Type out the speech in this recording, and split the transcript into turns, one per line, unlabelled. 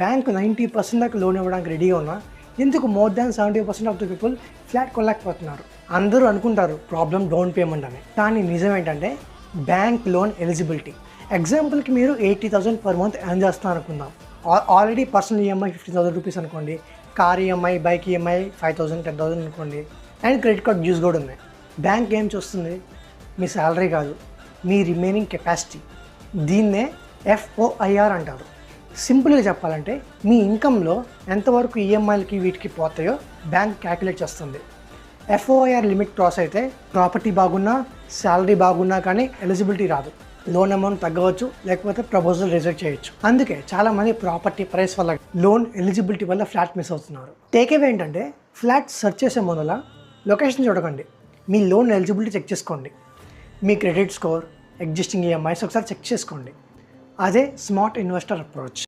Bank 90% దాకా loan ఇవ్వడానికి రెడీగా ఉన్నా ఎందుకు more than 70% of the people flat కొనలేకపోతున్నారు? అందరూ అనుకుంటారు ప్రాబ్లం డౌన్ పేమెంట్ అని, కానీ నిజం ఏంటంటే బ్యాంక్ లోన్ ఎలిజిబిలిటీ. ఎగ్జాంపుల్కి మీరు 80,000 పర్ మంత్ ఎర్న్ చేస్తున్నారు అనుకుందాం. ఆల్రెడీ పర్సనల్ ఈఎంఐ 50,000 రూపీస్ అనుకోండి, కార్ ఈఎంఐ, బైక్ ఈఎంఐ 5,000, 10,000 అనుకోండి, అండ్ క్రెడిట్ కార్డ్ డ్యూస్ కూడా ఉన్నాయి. బ్యాంక్ ఏం చూస్తుంది? మీ శాలరీ కాదు, మీ రిమైనింగ్ కెపాసిటీ. దీన్నే FOIR అంటారు. సింపుల్గా చెప్పాలంటే మీ ఇన్కంలో ఎంతవరకు ఈఎంఐలకి వీటికి పోతాయో బ్యాంక్ క్యాల్కులేట్ చేస్తుంది. FOIR లిమిట్ క్రాస్ అయితే ప్రాపర్టీ బాగున్నా, శాలరీ బాగున్నా కానీ ఎలిజిబిలిటీ రాదు. లోన్ అమౌంట్ తగ్గవచ్చు, లేకపోతే ప్రపోజల్ రిజెక్ట్ చేయొచ్చు. అందుకే చాలామంది ప్రాపర్టీ ప్రైస్ వల్ల, లోన్ ఎలిజిబిలిటీ వల్ల ఫ్లాట్ మిస్ అవుతున్నారు. టేక్అవే ఏంటంటే ఫ్లాట్ సెర్చ్ చేసే మొదల లొకేషన్ చూడకండి, మీ లోన్ ఎలిజిబిలిటీ చెక్ చేసుకోండి. మీ క్రెడిట్ స్కోర్, ఎగ్జిస్టింగ్ ఈఎంఐస్ ఒకసారి చెక్ చేసుకోండి. అదే స్మార్ట్ ఇన్వెస్టర్ అప్రోచ్.